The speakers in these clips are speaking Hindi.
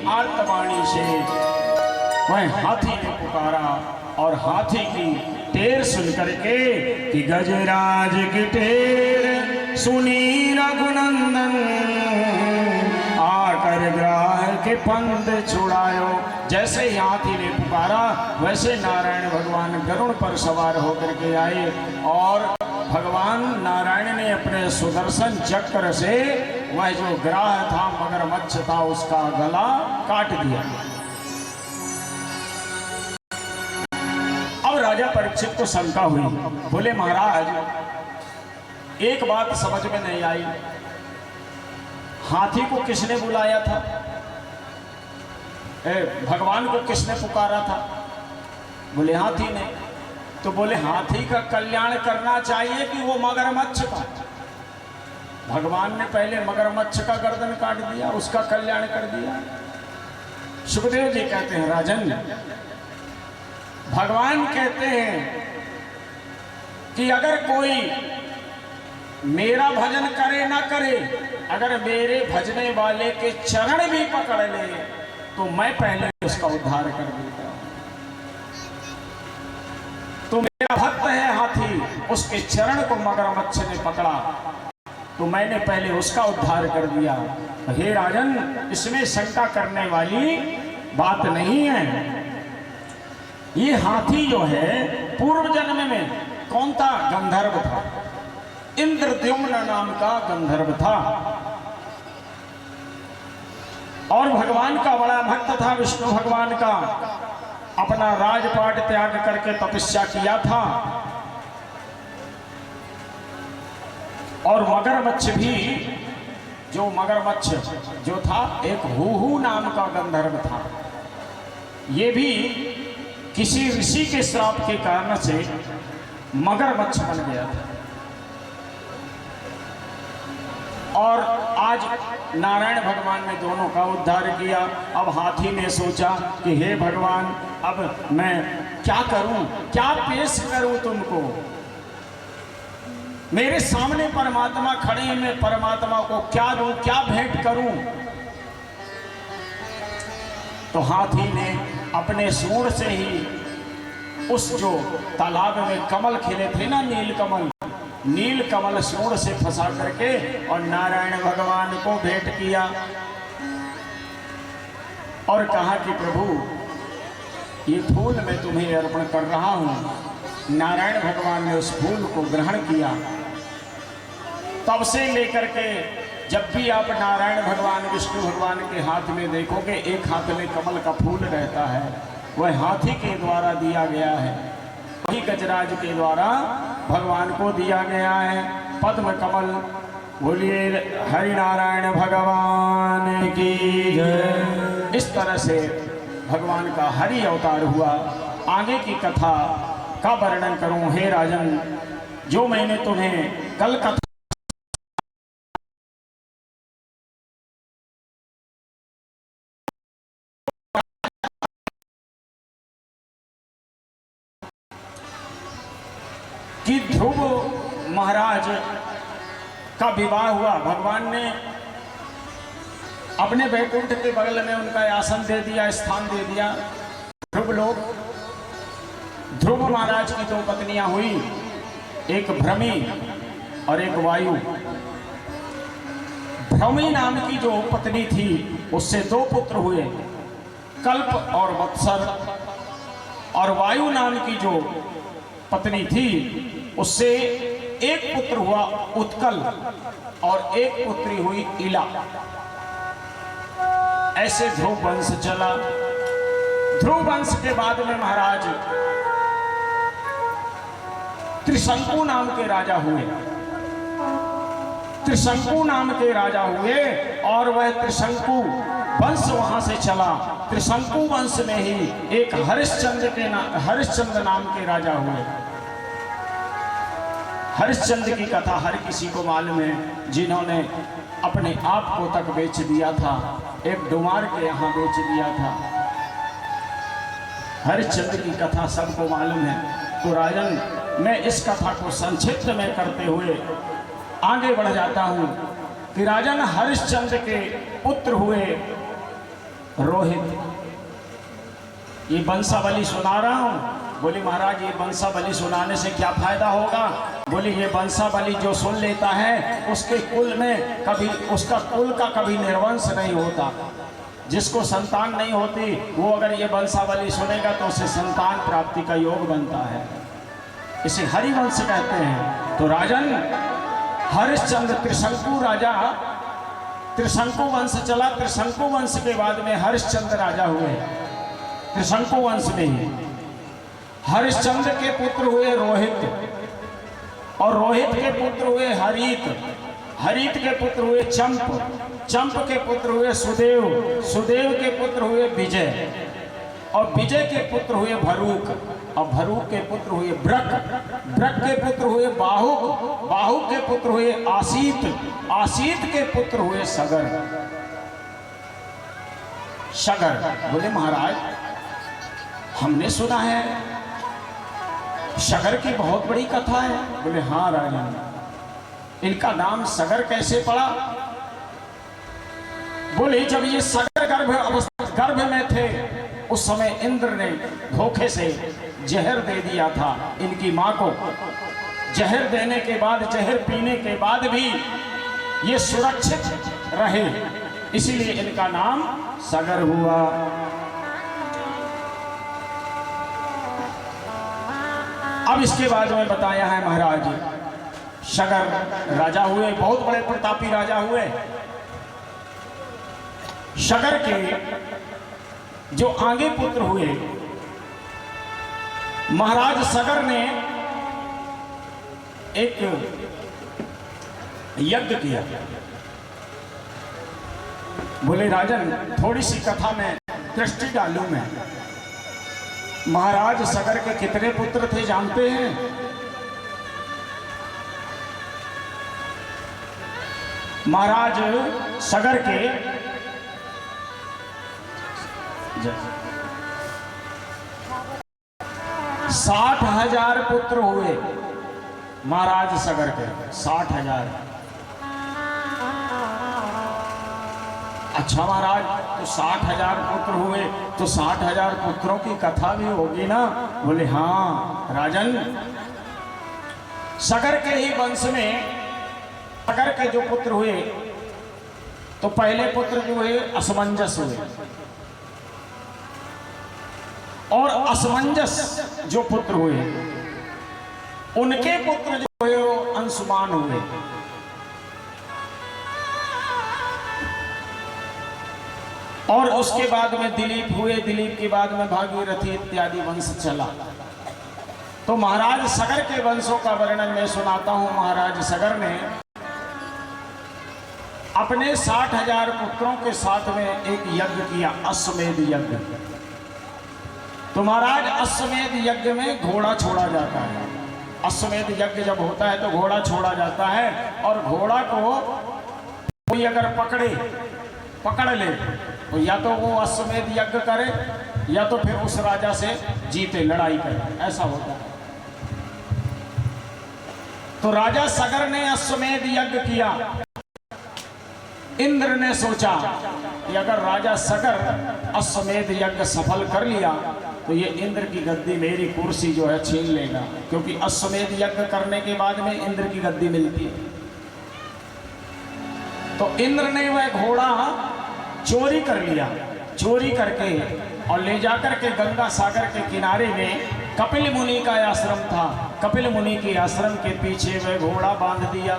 आर्तवाणी से वह हाथी ने पुकारा और हाथी की टेर सुन करके कि गजराज की टेर सुनी रघुनंदन आकर ग्राह के पंथ छुड़ायो। जैसे ही हाथी ने पुकारा वैसे नारायण भगवान गरुड़ पर सवार होकर के आए और भगवान नारायण ने अपने सुदर्शन चक्र से वह जो ग्राह था मगरमच्छ था उसका गला काट दिया। अब राजा परीक्षित को शंका हुई, बोले महाराज एक बात समझ में नहीं आई, हाथी को किसने बुलाया था? भगवान को किसने पुकारा था? बोले हाथी ने। तो बोले हाथी का कल्याण करना चाहिए कि वो मगरमच्छ का? भगवान ने पहले मगरमच्छ का गर्दन काट दिया, उसका कल्याण कर दिया। सुखदेव जी कहते हैं राजन, भगवान कहते हैं कि अगर कोई मेरा भजन करे ना करे, अगर मेरे भजने वाले के चरण भी पकड़ ले तो मैं पहले उसका उद्धार कर देता हूं। तो मेरा भक्त है हाथी, उसके चरण को मगरमच्छ ने पकड़ा तो मैंने पहले उसका उद्धार कर दिया। हे राजन, इसमें शंका करने वाली बात नहीं है। ये हाथी जो है पूर्व जन्म में कौन था? गंधर्व था, इंद्रद्युम्न नाम का गंधर्व था और भगवान का बड़ा भक्त था। विष्णु भगवान का अपना राजपाट त्याग करके तपस्या किया था और मगरमच्छ भी, जो मगरमच्छ जो था एक हुहू नाम का गंधर्व था। ये भी किसी ऋषि के श्राप के कारण से मगरमच्छ बन गया था और आज नारायण भगवान ने दोनों का उद्धार किया। अब हाथी ने सोचा कि हे भगवान, अब मैं क्या करूं, क्या पेश करूं तुमको? मेरे सामने परमात्मा खड़े हैं, मैं परमात्मा को क्या दूं, क्या भेंट करूं? तो हाथी ने अपने सूंड से ही उस जो तालाब में कमल खिले थे ना, नील कमल सूंड से फंसा करके और नारायण भगवान को भेंट किया और कहा कि प्रभु ये फूल मैं तुम्हें अर्पण कर रहा हूं। नारायण भगवान ने उस फूल को ग्रहण किया। तब से लेकर के जब भी आप नारायण भगवान विष्णु भगवान के हाथ में देखोगे, एक हाथ में कमल का फूल रहता है, वह हाथी के द्वारा दिया गया है, वही गजराज के द्वारा भगवान को दिया गया है। पद्म कमल। बोलिए हरि नारायण भगवान की जय। इस तरह से भगवान का हरि अवतार हुआ। आगे की कथा का वर्णन करूं हे राजन, जो मैंने तुम्हें कल कथा कि ध्रुव महाराज का विवाह हुआ। भगवान ने अपने वैकुंठ के बगल में उनका आसन दे दिया, स्थान दे दिया। ध्रुव लोग, ध्रुव महाराज की दो पत्नियां हुई, एक भ्रमी और एक वायु। भ्रमी नाम की जो पत्नी थी उससे दो पुत्र हुए, कल्प और वत्सर। और वायु नाम की जो पत्नी थी उससे एक पुत्र हुआ उत्कल और एक पुत्री हुई इला। ऐसे ध्रुव वंश चला। ध्रुव वंश के बाद में महाराज त्रिशंकु नाम के राजा हुए। त्रिशंकु नाम के राजा हुए और वह त्रिशंकु वंश वहां से चला। त्रिशंकु वंश में ही एक हरिश्चंद्र नाम के राजा हुए। हरिश्चंद्र की कथा हर किसी को मालूम है, जिन्होंने अपने आप को तक बेच दिया था, एक डुमार के यहाँ बेच दिया था। हरिश्चंद्र की कथा सबको मालूम है। तो राजन, मैं इस कथा को संक्षिप्त में करते हुए आगे बढ़ जाता हूँ कि राजन हरिश्चंद्र के पुत्र हुए रोहित, ये वंशावली सुना रहा हूँ। बोले महाराज ये वंशावली सुनाने से क्या फायदा होगा? बोले ये वंशावली जो सुन लेता है उसके कुल में कभी उसका कुल का कभी निर्वंश नहीं होता। जिसको संतान नहीं होती वो अगर ये वंशावली सुनेगा तो उसे संतान प्राप्ति का योग बनता है। इसे हरिवंश कहते हैं। तो राजन हरिश्चंद्र त्रिशंकु राजा, त्रिशंकु वंश चला। त्रिशंकु वंश के बाद में हरिश्चंद्र राजा हुए। त्रिशंकु वंश में ही हरिश्चंद्र के पुत्र हुए रोहित, और रोहित के पुत्र हुए हरित, हरित के पुत्र हुए चंप, चंप के पुत्र हुए सुदेव, सुदेव के पुत्र हुए विजय, और विजय के पुत्र हुए भरूक, और भरूक के पुत्र हुए ब्रक, ब्रक के पुत्र हुए बाहुक, बाहुक के पुत्र हुए आसीत, आसीत के पुत्र हुए सगर, सगर। बोले महाराज हमने सुना है सगर की बहुत बड़ी कथा है। बोले हाँ राजन, इनका नाम सगर कैसे पड़ा? बोले जब ये सगर गर्भ में थे उस समय इंद्र ने धोखे से जहर दे दिया था इनकी मां को। जहर देने के बाद, जहर पीने के बाद भी ये सुरक्षित रहे, इसीलिए इनका नाम सगर हुआ। अब इसके बाद में बताया है महाराज सगर राजा हुए, बहुत बड़े प्रतापी राजा हुए। सगर के जो आगे पुत्र हुए, महाराज सगर ने एक यज्ञ किया। बोले राजन थोड़ी सी कथा में दृष्टि डालूं मैं। महाराज सगर के कितने पुत्र थे जानते हैं? महाराज सगर के 60,000 पुत्र हुए। महाराज सगर के 60,000। अच्छा महाराज तो 60,000 पुत्र हुए तो 60,000 पुत्रों की कथा भी होगी ना? बोले हाँ राजन, सगर के ही वंश में सगर के जो पुत्र हुए तो पहले पुत्र जो हुए असमंजस हुए, और असमंजस जो पुत्र हुए उनके पुत्र जो हुए वो अंशुमान हुए। और उसके बाद में दिलीप हुए, दिलीप के बाद में भागीरथी इत्यादि वंश चला। तो महाराज सगर के वंशों का वर्णन मैं सुनाता हूं। महाराज सगर ने अपने 60,000 पुत्रों के साथ में एक यज्ञ किया, अश्वमेध यज्ञ। तो महाराज अश्वमेध यज्ञ में घोड़ा छोड़ा जाता है। अश्वमेध यज्ञ जब होता है तो घोड़ा छोड़ा जाता है, और घोड़ा को कोई अगर पकड़ ले तो या तो वो अश्वमेध यज्ञ करे या तो फिर उस राजा से जीते, लड़ाई करे, ऐसा होता है। तो राजा सगर ने अश्वमेध यज्ञ किया। इंद्र ने सोचा कि अगर राजा सगर अश्वमेध यज्ञ सफल कर लिया तो ये इंद्र की गद्दी, मेरी कुर्सी जो है छीन लेगा, क्योंकि अश्वमेध यज्ञ करने के बाद में इंद्र की गद्दी मिलती है। तो इंद्र ने वह घोड़ा चोरी कर लिया। चोरी करके और ले जाकर के गंगा सागर के किनारे में कपिल मुनि का आश्रम था, कपिल मुनि के आश्रम के पीछे वह घोड़ा बांध दिया।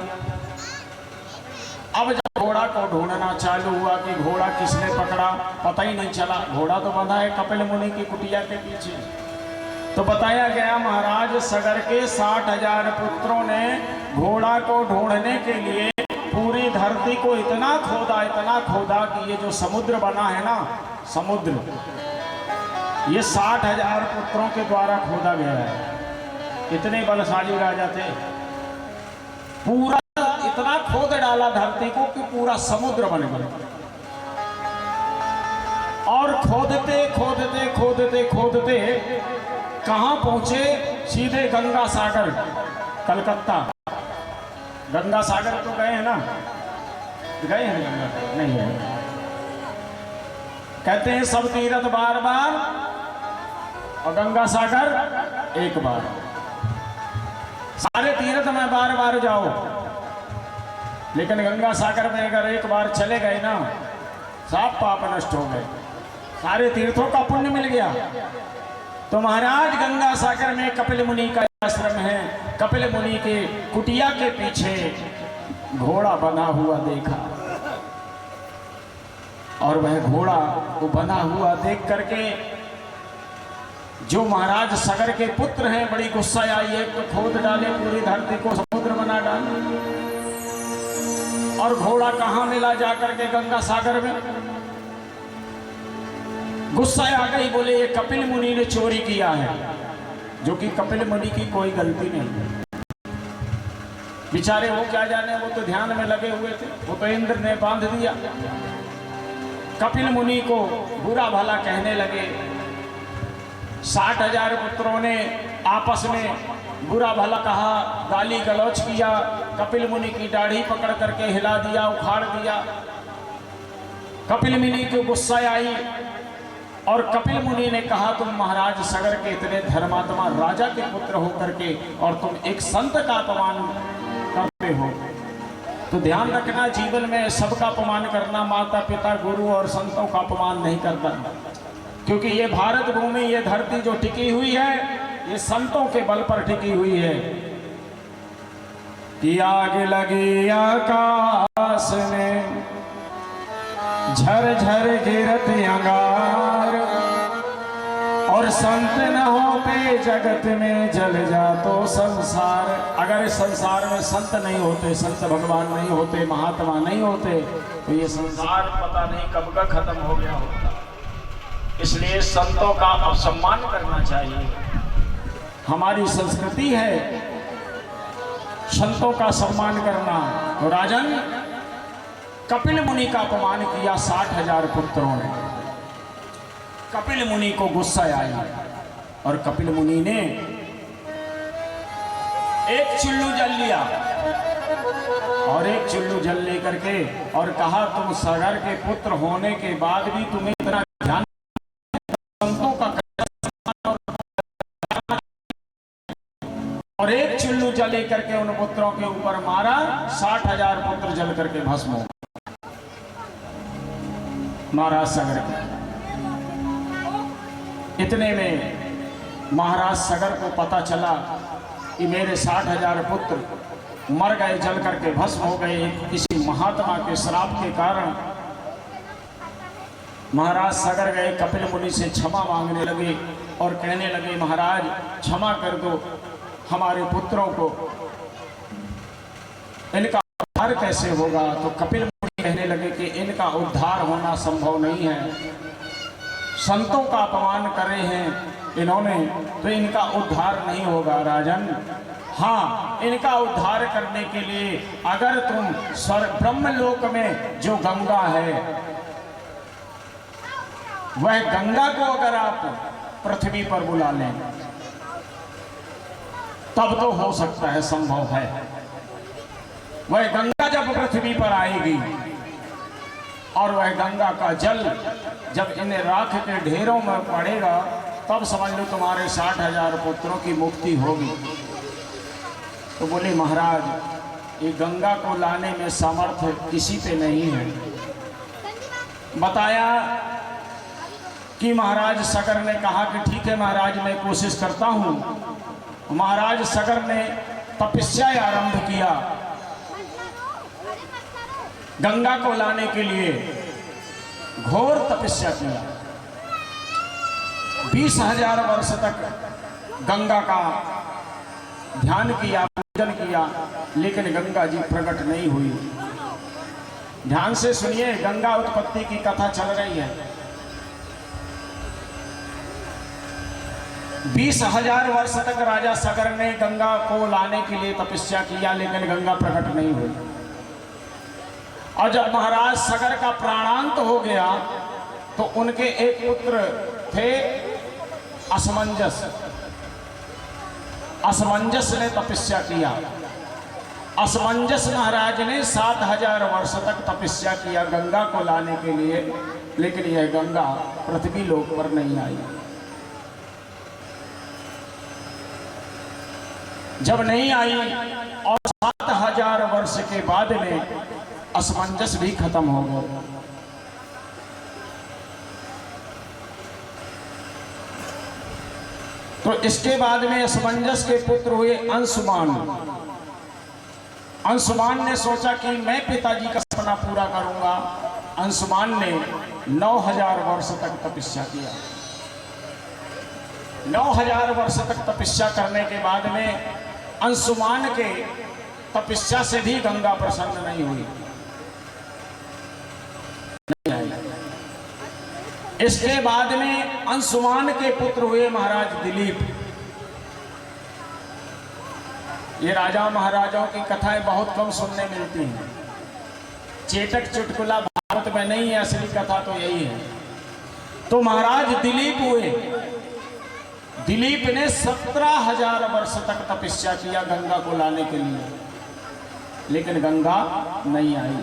अब जब घोड़ा को ढूंढना चालू हुआ कि घोड़ा किसने पकड़ा, पता ही नहीं चला। घोड़ा तो बंधा है कपिल मुनि की कुटिया के पीछे। तो बताया गया महाराज सगर के 60,000 पुत्रों ने घोड़ा को ढूंढने के लिए पूरी धरती को इतना खोदा कि ये जो समुद्र बना है ना, समुद्र, ये 60,000 पुत्रों के द्वारा खोदा गया है। इतने बलशाली राजा थे। पूरा इतना खोद डाला धरती को कि पूरा समुद्र बन गया। और खोदते कहां पहुंचे? सीधे गंगा सागर, कलकत्ता। गंगा सागर तो गए हैं ना? गए हैं गंगा सागर? नहीं है। कहते हैं सब तीर्थ बार बार और गंगा सागर एक बार। सारे तीर्थ में बार बार जाओ, लेकिन गंगा सागर में अगर एक बार चले गए ना, सब पाप नष्ट हो गए, सारे तीर्थों का पुण्य मिल गया। तो महाराज गंगा सागर में कपिल मुनि का आश्रम है। कपिल मुनि के कुटिया के पीछे घोड़ा बना हुआ देखा, और वह घोड़ा को बना हुआ देख करके जो महाराज सगर के पुत्र हैं, बड़ी गुस्सा आई। एक तो खोद डाले, पूरी धरती को समुद्र बना डाले, और घोड़ा कहाँ मिला जाकर के गंगा सागर में। गुस्सा आ गई, बोले ये कपिल मुनि ने चोरी किया है, जो कि कपिल मुनि की कोई गलती नहीं। बेचारे वो क्या जाने, वो तो ध्यान में लगे हुए थे, वो तो इंद्र ने बांध दिया। कपिल मुनि को बुरा भला कहने लगे। 60,000 पुत्रों ने आपस में बुरा भला कहा, गाली गलौच किया। कपिल मुनि की दाढ़ी पकड़ करके हिला दिया, उखाड़ दिया। कपिल मुनि को गुस्सा आई, और कपिल मुनि ने कहा तुम महाराज सगर के इतने धर्मात्मा राजा के पुत्र होकर के और तुम एक संत का अपमान करते हो, तो ध्यान रखना जीवन में सबका अपमान करना, माता पिता गुरु और संतों का अपमान नहीं करता, क्योंकि ये भारत भूमि, ये धरती जो टिकी हुई है, ये संतों के बल पर टिकी हुई है। कि आग लगी आकाश में झर झर गिरत अंगार, और संत न होते जगत में जल जा तो संसार। अगर इस संसार में संत नहीं होते, संत भगवान नहीं होते, महात्मा नहीं होते, तो ये संसार पता नहीं कब का खत्म हो गया होता। इसलिए संतों का सम्मान करना चाहिए, हमारी संस्कृति है संतों का सम्मान करना। तो राजन कपिल मुनि का अपमान किया 60,000 पुत्रों ने। कपिल मुनि को गुस्सा आया, और कपिल मुनि ने एक चुल्लू जल लिया, और एक चुल्लू जल लेकर के और कहा तुम सागर के पुत्र होने के बाद भी तुम्हें इतना ध्यान संतों का, और एक चुल्लू जल लेकर के उन पुत्रों के ऊपर मारा। 60,000 पुत्र जल करके भस्म हो महाराज सगर के। इतने में महाराज सगर को पता चला कि मेरे 60,000 पुत्र मर गए, जल करके भस्म हो गए किसी महात्मा के श्राप के कारण। महाराज सगर गए, कपिल मुनि से क्षमा मांगने लगे और कहने लगे महाराज क्षमा कर दो हमारे पुत्रों को, इनका उद्धार कैसे होगा। तो कपिल मुनि कहने लगे कि इनका उद्धार होना संभव नहीं है, संतों का अपमान करे हैं इन्होंने, तो इनका उद्धार नहीं होगा राजन। हाँ, इनका उद्धार करने के लिए अगर तुम स्वर्ग ब्रह्मलोक में जो गंगा है, वह गंगा को अगर आप पृथ्वी पर बुला लें, तब तो हो सकता है, संभव है। वह गंगा जब पृथ्वी पर आएगी और वह गंगा का जल जब इन राख के ढेरों में पड़ेगा, तब समझ लो तुम्हारे 60,000 पुत्रों की मुक्ति होगी। तो बोले महाराज ये गंगा को लाने में सामर्थ्य किसी पे नहीं है। बताया कि महाराज सगर ने कहा कि ठीक है महाराज मैं कोशिश करता हूँ। महाराज सगर ने तपस्या आरंभ किया गंगा को लाने के लिए, घोर तपस्या किया। 20,000 वर्ष तक गंगा का ध्यान किया, पूजन किया, लेकिन गंगा जी प्रकट नहीं हुई। ध्यान से सुनिए, गंगा उत्पत्ति की कथा चल रही है। 20,000 वर्ष तक राजा सगर ने गंगा को लाने के लिए तपस्या किया, लेकिन गंगा प्रकट नहीं हुई। और जब महाराज सगर का प्राणांत हो गया तो उनके एक पुत्र थे असमंजस। असमंजस ने तपस्या किया असमंजस महाराज ने 7000 वर्ष तक तपस्या किया गंगा को लाने के लिए, लेकिन यह गंगा पृथ्वी लोक पर नहीं आई। जब नहीं आई और 7000 वर्ष के बाद में असमंजस भी खत्म हो गया। तो इसके बाद में असमंजस के पुत्र हुए अंशुमान। अंशुमान ने सोचा कि मैं पिताजी का सपना पूरा करूंगा। अंशुमान ने 9000 वर्ष तक तपस्या किया। 9000 वर्ष तक तपस्या करने के बाद में अंशुमान के तपस्या से भी गंगा प्रसन्न नहीं हुई। इसके बाद में अंशुमान के पुत्र हुए महाराज दिलीप। ये राजा महाराजाओं की कथाएं बहुत कम सुनने मिलती हैं। चेटक चुटकुला भारत में नहीं है, असली कथा तो यही है। तो महाराज दिलीप हुए। दिलीप ने 17000 वर्ष तक तपस्या किया गंगा को लाने के लिए, लेकिन गंगा नहीं आई।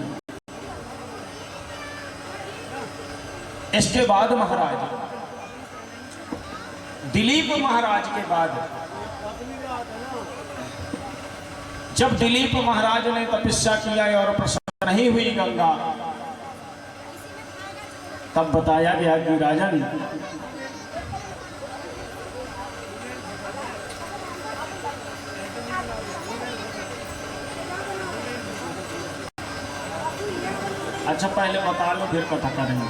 इसके बाद महाराज दिलीप महाराज के बाद जब दिलीप महाराज ने तपस्या किया और प्रसन्न नहीं हुई गंगा, तब बताया गया कि राजन, अच्छा पहले बता लो फिर कथा करेंगे।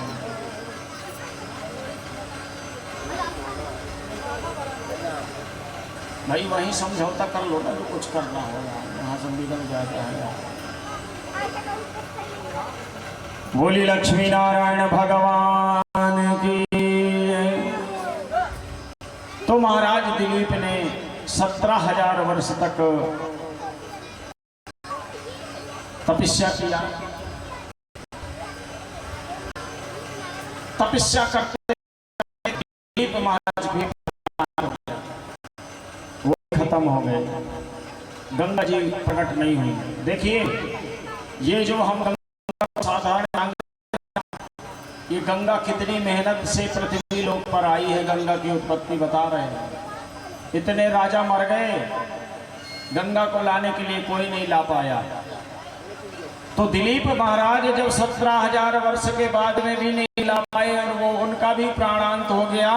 भाई वही समझौता कर लो ना, तो कुछ करना हो यहाँ संविधान जाता है। बोली लक्ष्मी नारायण भगवान की। तो महाराज दिलीप ने 17000 वर्ष तक तपस्या किया। तपस्या करते दिलीप महाराज भी खत्म हो गए, गंगा जी प्रकट नहीं हुई। देखिए ये जो हम गंगा साधारण, ये गंगा कितनी मेहनत से पृथ्वी लोक पर आई है, गंगा की उत्पत्ति बता रहे हैं। इतने राजा मर गए, गंगा को लाने के लिए कोई नहीं ला पाया। तो दिलीप महाराज जब 17000 वर्ष के बाद में भी नहीं ला पाए और वो उनका भी प्राणांत हो गया,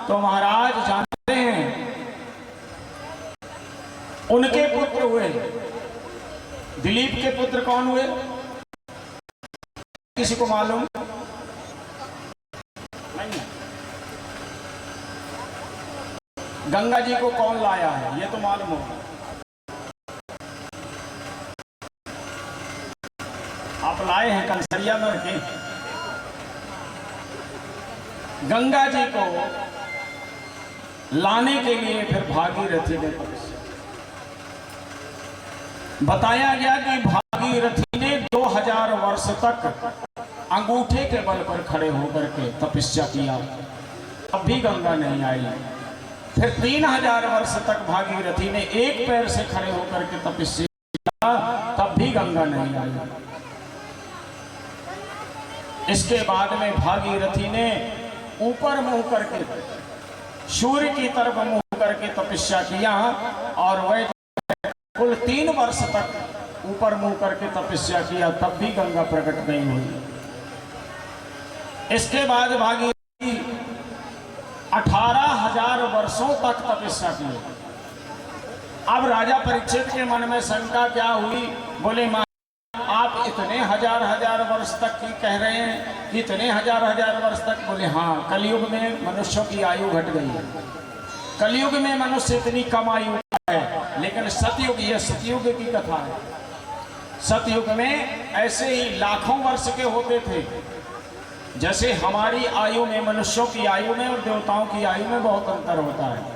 तो महाराज जानते हैं उनके पुत्र हुए। दिलीप के पुत्र कौन हुए, किसी को मालूम नहीं? गंगा जी को कौन लाया है ये तो मालूम होगा। आप लाए हैं कंसरिया में रखे। गंगा जी को लाने के लिए फिर भागीरथी ने तपस्या। बताया गया कि भागीरथी ने 2000 वर्ष तक अंगूठे के बल पर खड़े होकर के तपस्या किया, तब भी गंगा नहीं आई। फिर 3000 वर्ष तक भागीरथी ने एक पैर से खड़े होकर के तपस्या किया, तब भी गंगा नहीं आई। इसके बाद में भागीरथी ने ऊपर मुंह करके सूर्य की तरफ मुंह करके तपस्या किया और वह कुल 3 वर्ष तक ऊपर मुंह करके तपस्या किया, तब भी गंगा प्रकट नहीं हुई। इसके बाद भागीरथी 18000 वर्षों तक तपस्या की। अब राजा परीक्षित के मन में शंका क्या हुई, बोले आप इतने हजार वर्ष तक की कह रहे हैं कि इतने हजार वर्ष तक? बोले हाँ, कलयुग में मनुष्यों की आयु घट गई है। कलयुग में मनुष्य इतनी कम आयु है, लेकिन सतयुग, यह सतयुग की कथा है। सतयुग में ऐसे ही लाखों वर्ष के होते थे। जैसे हमारी आयु में, मनुष्यों की आयु में और देवताओं की आयु में बहुत अंतर होता है।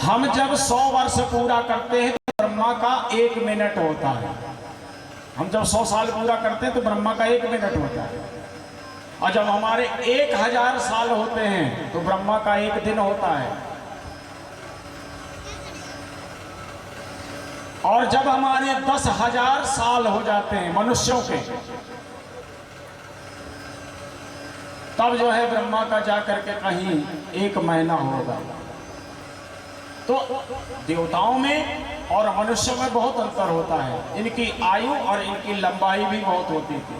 हम जब 100 वर्ष पूरा करते हैं तो ब्रह्मा का 1 मिनट होता है। हम जब 100 साल पूरा करते हैं तो ब्रह्मा का 1 मिनट होता है। और जब हमारे 1000 साल होते हैं तो ब्रह्मा का 1 दिन होता है। और जब हमारे 10,000 साल हो जाते हैं मनुष्यों के, तब जो है ब्रह्मा का जाकर के कहीं 1 महीना होगा। तो देवताओं में और मनुष्यों में बहुत अंतर होता है। इनकी आयु और इनकी लंबाई भी बहुत होती थी,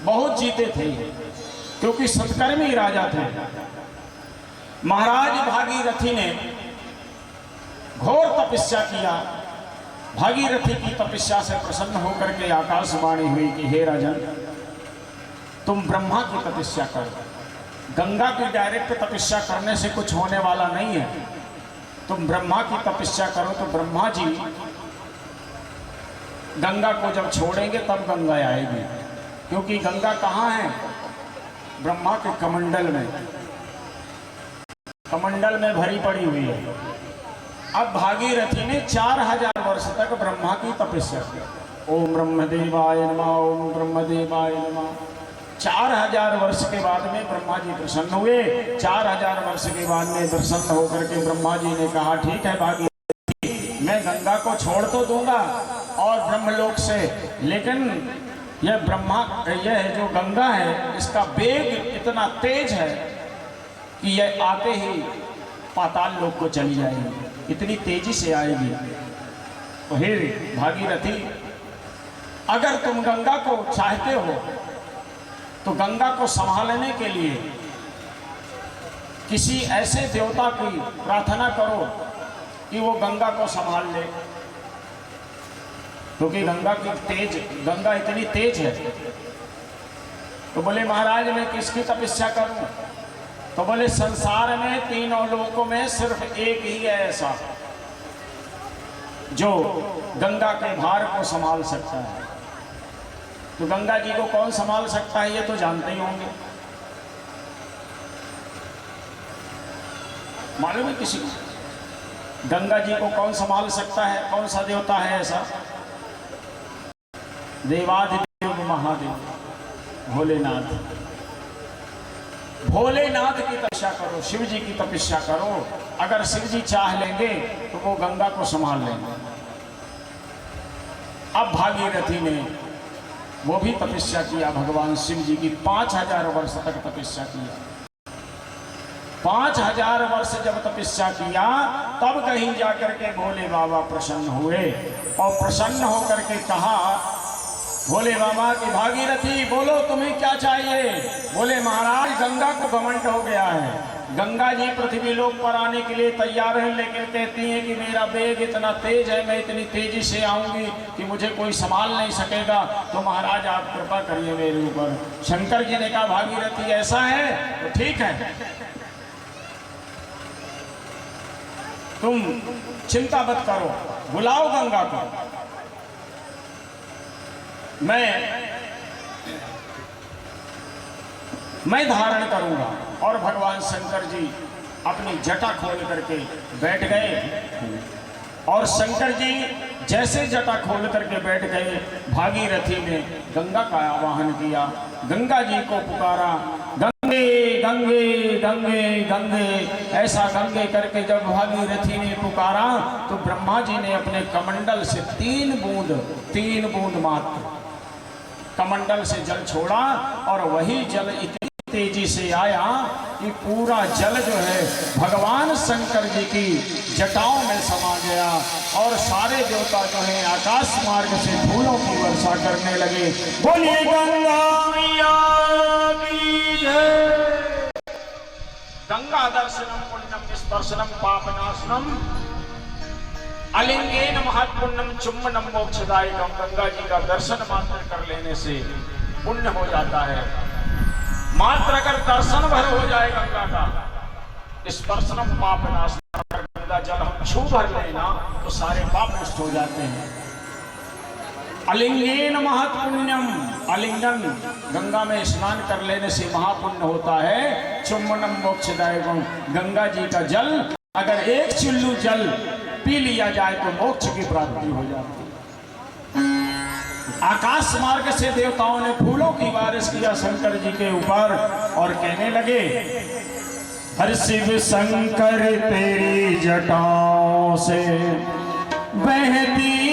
बहुत जीते थे, क्योंकि सत्कर्मी राजा थे। महाराज भागीरथी ने घोर तपस्या किया। भागीरथी की तपस्या से प्रसन्न होकर के आकाशवाणी हुई कि हे राजन, तुम ब्रह्मा की तपस्या करो। गंगा की डायरेक्ट तपस्या करने से कुछ होने वाला नहीं है, तुम ब्रह्मा की तपस्या करो। तो ब्रह्मा जी गंगा को जब छोड़ेंगे तब गंगा आएगी, क्योंकि गंगा कहाँ है? ब्रह्मा के कमंडल में, कमंडल में भरी पड़ी हुई है। अब भागीरथी ने 4000 वर्ष तक ब्रह्मा की तपस्या की। ओम ब्रह्मदेवाय नमः, ओम ब्रह्मदेवाय नमः। 4000 वर्ष के बाद में ब्रह्मा जी प्रसन्न हुए। 4000 वर्ष के बाद में प्रसन्न होकर के ब्रह्मा जी ने कहा, ठीक है भागीरथी, मैं गंगा को छोड़ तो दूंगा और ब्रह्मलोक से, लेकिन यह जो गंगा है इसका वेग इतना तेज है कि यह आते ही पाताल लोक को चली जाएगी, इतनी तेजी से आएगी। तो हे भागीरथी, अगर तुम गंगा को चाहते हो तो गंगा को संभालने के लिए किसी ऐसे देवता की प्रार्थना करो कि वो गंगा को संभाल ले, क्योंकि गंगा इतनी तेज है। तो बोले महाराज मैं किसकी तपस्या करूं? तो बोले संसार में तीनों लोकों में सिर्फ एक ही है ऐसा जो गंगा के भार को संभाल सकता है। तो गंगा जी को कौन संभाल सकता है ये तो जानते ही होंगे, मालूम है किसी को? गंगा जी को कौन संभाल सकता है? कौन सा देवता है ऐसा? देवाधिदेव महादेव भोलेनाथ। भोलेनाथ की तपस्या करो, शिव जी की तपस्या करो। अगर शिव जी चाह लेंगे तो वो गंगा को संभाल लेंगे। अब भागीरथी ने वो भी तपस्या किया भगवान शिव जी की। 5000 वर्ष तक तपस्या किया। 5000 वर्ष जब तपस्या किया तब कहीं जाकर के भोले बाबा प्रसन्न हुए और प्रसन्न होकर के कहा भोले बाबा की, भागीरथी बोलो तुम्हें क्या चाहिए? बोले महाराज गंगा को घमंड हो गया है। गंगा जी पृथ्वी लोक पर आने के लिए तैयार है, लेकिन कहती है कि मेरा वेग इतना तेज है, मैं इतनी तेजी से आऊंगी कि मुझे कोई संभाल नहीं सकेगा। तो महाराज आप कृपा करिए मेरे ऊपर। शंकर जी ने कहा भागीरथी ऐसा है तो ठीक है, तुम चिंता मत करो, बुलाओ गंगा को, मैं धारण करूंगा। और भगवान शंकर जी अपनी जटा खोल करके बैठ गए। और शंकर जी जैसे जटा खोल करके बैठ गए, भागीरथी ने गंगा का आवाहन किया, गंगा जी को पुकारा, गंगे गंगे गंगे गंगे। ऐसा गंगे करके जब भागीरथी ने पुकारा तो ब्रह्मा जी ने अपने कमंडल से 3 बूंद मात्र कमंडल से जल छोड़ा और वही जल इतनी तेजी से आया कि पूरा जल जो है भगवान शंकर जी की जटाओं में समा गया और सारे देवता जो है आकाश मार्ग से फूलों की वर्षा करने लगे। बोलिए गंगा मैया की जय। गंगा दर्शनम पुण्यम स्पर्शनम पापनाशनम अलिंगेन महत्पुण्यम चुम्बनम मोक्षदायकम। गंगा जी का दर्शन मात्र कर लेने से पुण्य हो जाता है। मात्र अगर दर्शन भर हो जाए गंगा का, स्पर्शनम पापनाशनम, अगर गंगा जल हम छू भर लेना तो सारे पाप नष्ट हो जाते हैं। अलिंगेन महत्पुण्यम, आलिंगन गंगा में स्नान कर लेने से महापुण्य होता है। चुम्बनम मोक्षदायकम, गंगा जी का जल अगर एक चिल्लू जल पी लिया जाए तो मोक्ष की प्राप्ति हो जाती है। आकाश मार्ग से देवताओं ने फूलों की बारिश किया शंकर जी के ऊपर और कहने लगे, हर शिव शंकर तेरी जटाओं से बहती